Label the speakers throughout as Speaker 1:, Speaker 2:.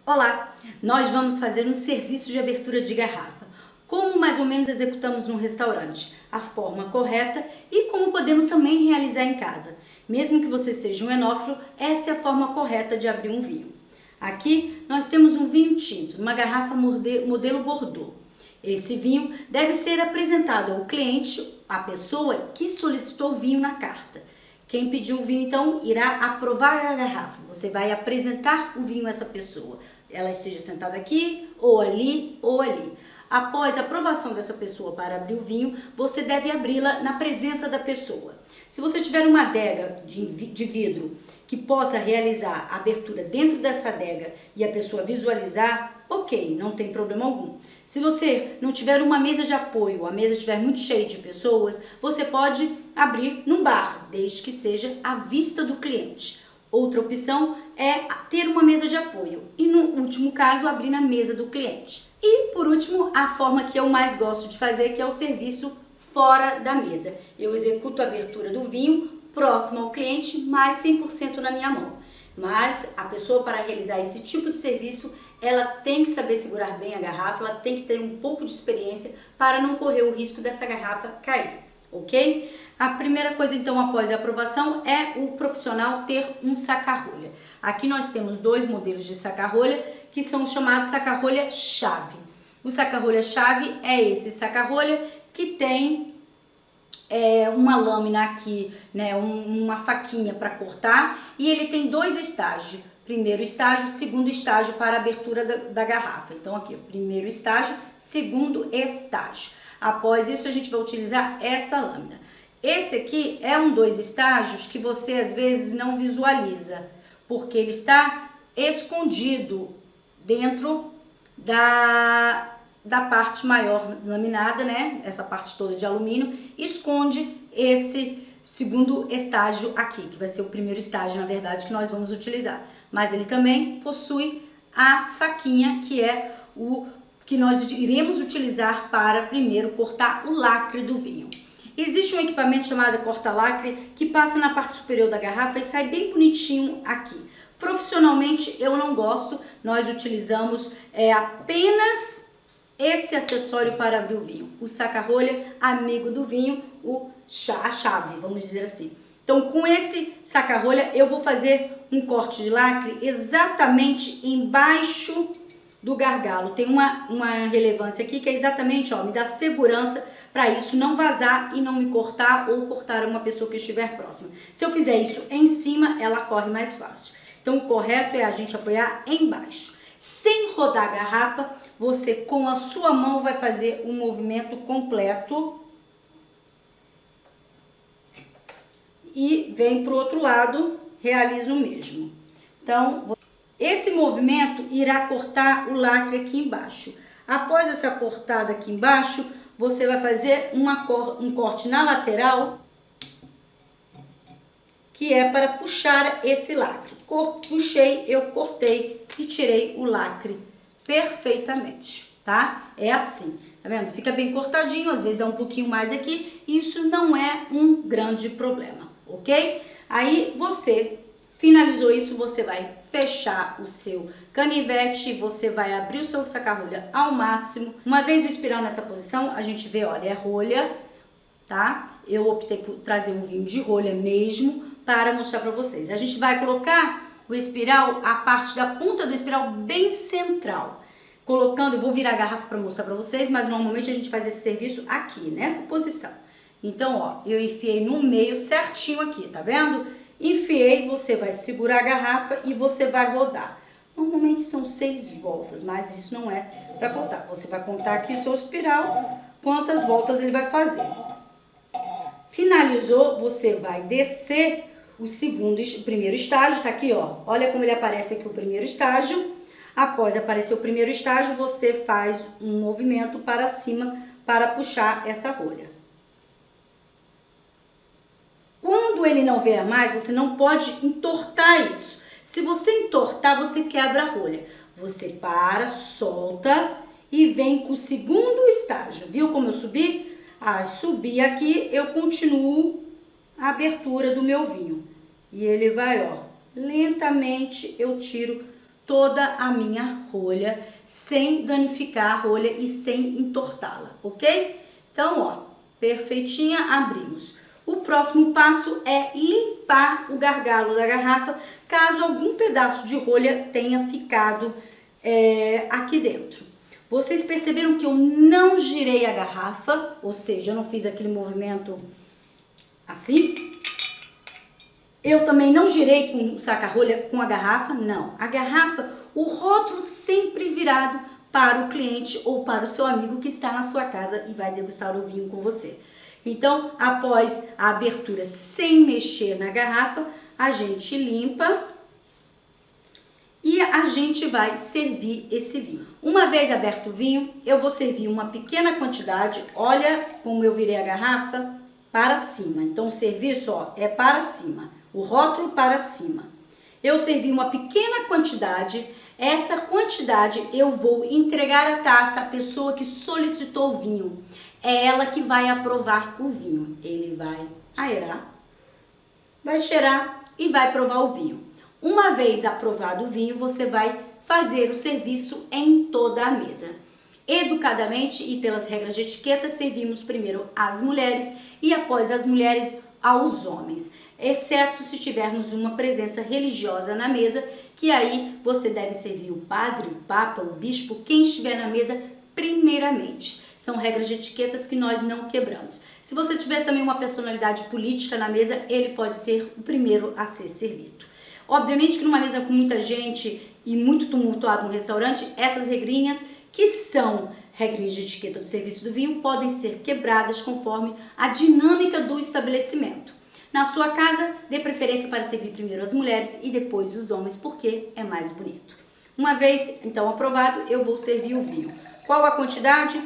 Speaker 1: Olá, nós vamos fazer um serviço de abertura de garrafa. Como mais ou menos executamos num restaurante, a forma correta e como podemos também realizar em casa. Mesmo que você seja um enófilo, essa é a forma correta de abrir um vinho. Aqui nós temos um vinho tinto, uma garrafa modelo Bordeaux. Esse vinho deve ser apresentado ao cliente, a pessoa que solicitou o vinho na carta. Quem pediu o vinho, então, irá aprovar a garrafa. Você vai apresentar o vinho a essa pessoa. Ela esteja sentada aqui, ou ali, ou ali. Após a aprovação dessa pessoa para abrir o vinho, você deve abri-la na presença da pessoa. Se você tiver uma adega de vidro que possa realizar a abertura dentro dessa adega e a pessoa visualizar, ok, não tem problema algum. Se você não tiver uma mesa de apoio, a mesa estiver muito cheia de pessoas, você pode abrir num bar, desde que seja à vista do cliente. Outra opção é ter uma mesa de apoio e, no último caso, abrir na mesa do cliente. E, por último, a forma que eu mais gosto de fazer, que é o serviço fora da mesa. Eu executo a abertura do vinho próximo ao cliente, mais 100% na minha mão. Mas a pessoa, para realizar esse tipo de serviço, ela tem que saber segurar bem a garrafa, ela tem que ter um pouco de experiência para não correr o risco dessa garrafa cair, ok? A primeira coisa, então, após a aprovação, é o profissional ter um saca-rolha. Aqui nós temos dois modelos de saca-rolha, que são chamados saca-rolha chave. O saca-rolha chave é esse saca-rolha que tem uma lâmina aqui, né, uma faquinha para cortar, e ele tem dois estágios. Primeiro estágio, segundo estágio para a abertura da garrafa. Então aqui, o primeiro estágio, segundo estágio. Após isso, a gente vai utilizar essa lâmina. Esse aqui é um dois estágios que você às vezes não visualiza, porque ele está escondido dentro da parte maior laminada, né? Essa parte toda de alumínio, esconde esse segundo estágio aqui, que vai ser o primeiro estágio, na verdade, que nós vamos utilizar. Mas ele também possui a faquinha, que é o que nós iremos utilizar para primeiro cortar o lacre do vinho. Existe um equipamento chamado corta-lacre que passa na parte superior da garrafa e sai bem bonitinho aqui. Profissionalmente eu não gosto, nós utilizamos apenas esse acessório para abrir o vinho. O saca-rolha, amigo do vinho, a chave, vamos dizer assim. Então, com esse saca-rolha, eu vou fazer um corte de lacre exatamente embaixo do gargalo. Tem uma relevância aqui que é exatamente, ó, me dá segurança para isso não vazar e não me cortar ou cortar uma pessoa que estiver próxima. Se eu fizer isso em cima, ela corre mais fácil. Então, o correto é a gente apoiar embaixo. Sem rodar a garrafa, você com a sua mão vai fazer um movimento completo e vem para o outro lado, realiza o mesmo. Então, esse movimento irá cortar o lacre aqui embaixo. Após essa cortada aqui embaixo, você vai fazer um corte na lateral, que é para puxar esse lacre. Puxei, eu cortei e tirei o lacre perfeitamente, tá? É assim, tá vendo? Fica bem cortadinho, às vezes dá um pouquinho mais aqui, isso não é um grande problema, ok? Aí você finalizou isso, você vai fechar o seu canivete, você vai abrir o seu saca-rolha ao máximo. Uma vez o espiral nessa posição, a gente vê, olha, é rolha, tá? Eu optei por trazer um vinho de rolha mesmo para mostrar para vocês. A gente vai colocar o espiral, a parte da ponta do espiral bem central. Colocando, eu vou virar a garrafa para mostrar para vocês, mas normalmente a gente faz esse serviço aqui, nessa posição. Então, ó, eu enfiei no meio certinho aqui, tá vendo? Enfiei, você vai segurar a garrafa e você vai rodar. Normalmente são 6 voltas, mas isso não é para contar. Você vai contar aqui o seu espiral, quantas voltas ele vai fazer. Finalizou, você vai descer o primeiro estágio, tá aqui, ó. Olha como ele aparece aqui o primeiro estágio. Após aparecer o primeiro estágio, você faz um movimento para cima para puxar essa rolha. Quando ele não vier mais, você não pode entortar isso. Se você entortar, você quebra a rolha. Você para, solta e vem com o segundo estágio. Viu como eu subi? Subi aqui, eu continuo a abertura do meu vinho. E ele vai, ó, lentamente eu tiro toda a minha rolha, sem danificar a rolha e sem entortá-la, ok? Então, ó, perfeitinha, abrimos. O próximo passo é limpar o gargalo da garrafa, caso algum pedaço de rolha tenha ficado aqui dentro. Vocês perceberam que eu não girei a garrafa, ou seja, eu não fiz aquele movimento assim? Eu também não girei com o saca-rolha com a garrafa, não. A garrafa, o rótulo sempre virado para o cliente ou para o seu amigo que está na sua casa e vai degustar o vinho com você. Então, após a abertura sem mexer na garrafa, a gente limpa e a gente vai servir esse vinho. Uma vez aberto o vinho, eu vou servir uma pequena quantidade. Olha como eu virei a garrafa para cima. Então, o serviço, ó, é para cima. O rótulo para cima. Eu servi uma pequena quantidade. Essa quantidade eu vou entregar a taça à pessoa que solicitou o vinho. É ela que vai aprovar o vinho. Ele vai aerar, vai cheirar e vai provar o vinho. Uma vez aprovado o vinho, você vai fazer o serviço em toda a mesa. Educadamente e pelas regras de etiqueta, servimos primeiro às mulheres e após as mulheres aos homens, exceto se tivermos uma presença religiosa na mesa, que aí você deve servir o padre, o papa, o bispo, quem estiver na mesa primeiramente. São regras de etiquetas que nós não quebramos. Se você tiver também uma personalidade política na mesa, ele pode ser o primeiro a ser servido. Obviamente que numa mesa com muita gente e muito tumultuado no restaurante, essas regrinhas, que são regrinhas de etiqueta do serviço do vinho, podem ser quebradas conforme a dinâmica do estabelecimento. Na sua casa, dê preferência para servir primeiro as mulheres e depois os homens, porque é mais bonito. Uma vez, então, aprovado, eu vou servir o vinho. Qual a quantidade?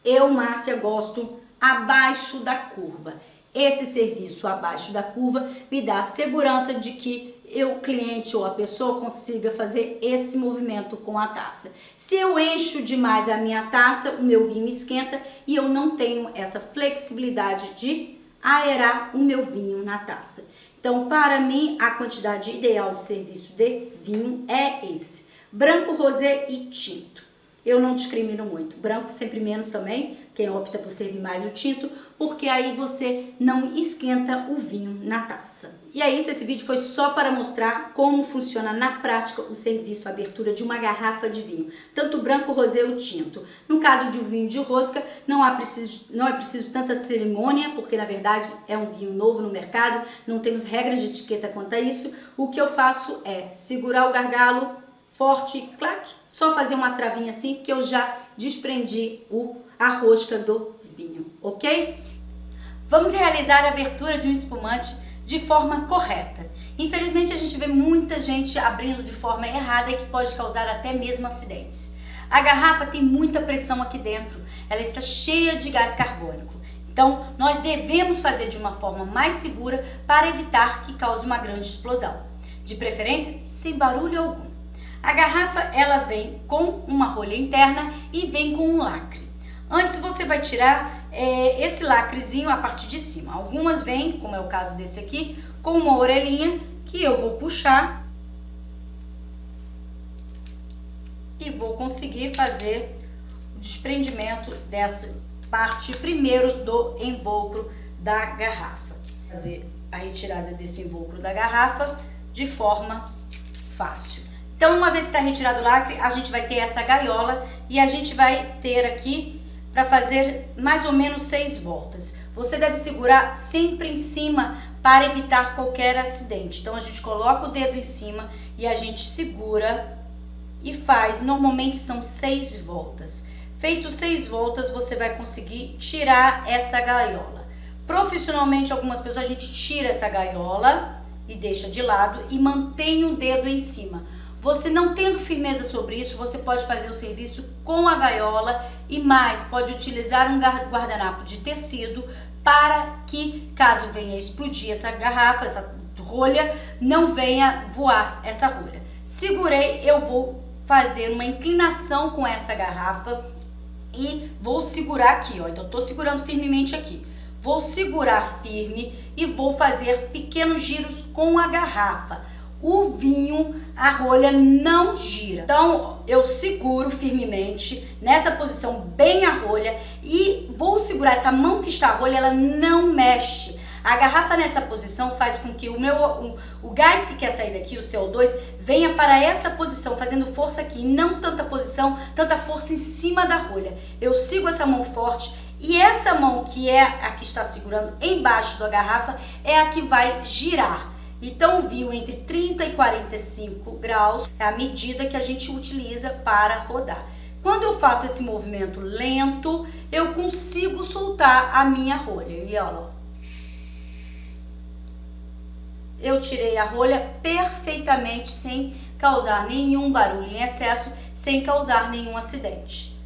Speaker 1: Eu, Márcia, gosto abaixo da curva. Esse serviço abaixo da curva me dá a segurança de que o cliente ou a pessoa consiga fazer esse movimento com a taça. Se eu encho demais a minha taça, o meu vinho esquenta e eu não tenho essa flexibilidade de aerar o meu vinho na taça. Então, para mim, a quantidade ideal de serviço de vinho é esse: branco, rosé e tinto. Eu não discrimino muito. Branco sempre menos também, quem opta por servir mais o tinto, porque aí você não esquenta o vinho na taça. E é isso, esse vídeo foi só para mostrar como funciona na prática o serviço, a abertura de uma garrafa de vinho, tanto branco, rosé ou tinto. No caso de um vinho de rosca, não é preciso tanta cerimônia, porque na verdade é um vinho novo no mercado, não temos regras de etiqueta quanto a isso. O que eu faço é segurar o gargalo forte, clac, só fazer uma travinha assim que eu já desprendi a rosca do vinho, ok? Vamos realizar a abertura de um espumante de forma correta. Infelizmente a gente vê muita gente abrindo de forma errada e que pode causar até mesmo acidentes. A garrafa tem muita pressão aqui dentro, ela está cheia de gás carbônico. Então nós devemos fazer de uma forma mais segura para evitar que cause uma grande explosão. De preferência, sem barulho algum. A garrafa, ela vem com uma rolha interna e vem com um lacre. Antes você vai tirar esse lacrezinho a parte de cima. Algumas vêm, como é o caso desse aqui, com uma orelhinha que eu vou puxar e vou conseguir fazer o desprendimento dessa parte primeiro do invólucro da garrafa. Fazer a retirada desse invólucro da garrafa de forma fácil. Então, uma vez que está retirado o lacre, a gente vai ter essa gaiola e a gente vai ter aqui para fazer mais ou menos 6 voltas. Você deve segurar sempre em cima para evitar qualquer acidente. Então, a gente coloca o dedo em cima e a gente segura e faz. Normalmente são 6 voltas. Feito 6 voltas, você vai conseguir tirar essa gaiola. Profissionalmente, algumas pessoas, a gente tira essa gaiola e deixa de lado e mantém o dedo em cima. Você não tendo firmeza sobre isso, você pode fazer o serviço com a gaiola e mais, pode utilizar um guardanapo de tecido para que, caso venha explodir essa garrafa, essa rolha, não venha voar essa rolha. Segurei, eu vou fazer uma inclinação com essa garrafa e vou segurar aqui, ó. Então, eu tô segurando firmemente aqui. Vou segurar firme e vou fazer pequenos giros com a garrafa. o vinho, a rolha não gira. Então eu seguro firmemente nessa posição bem a rolha e vou segurar essa mão que está a rolha, ela não mexe. A garrafa nessa posição faz com que o gás que quer sair daqui, o CO2, venha para essa posição, fazendo força aqui, não tanta força em cima da rolha. Eu sigo essa mão forte e essa mão que é a que está segurando embaixo da garrafa é a que vai girar. Então o vinho entre 30 e 45 graus é a medida que a gente utiliza para rodar. Quando eu faço esse movimento lento, eu consigo soltar a minha rolha. E olha, eu tirei a rolha perfeitamente sem causar nenhum barulho em excesso, sem causar nenhum acidente.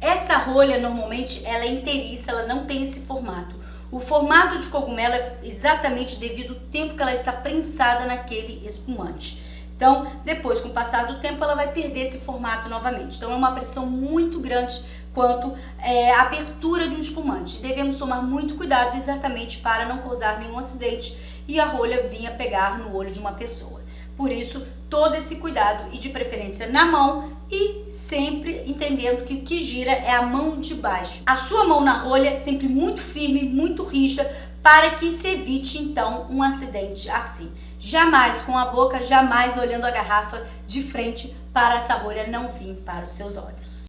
Speaker 1: Essa rolha normalmente ela é inteiriça, ela não tem esse formato. O formato de cogumelo é exatamente devido ao tempo que ela está prensada naquele espumante. Então, depois, com o passar do tempo, ela vai perder esse formato novamente. Então, é uma pressão muito grande quanto à abertura de um espumante. Devemos tomar muito cuidado exatamente para não causar nenhum acidente e a rolha vir a pegar no olho de uma pessoa. Por isso, todo esse cuidado e de preferência na mão e sempre entendendo que o que gira é a mão de baixo. A sua mão na rolha sempre muito firme, muito rígida, para que se evite então um acidente assim. Jamais com a boca, jamais olhando a garrafa de frente para essa rolha não vir para os seus olhos.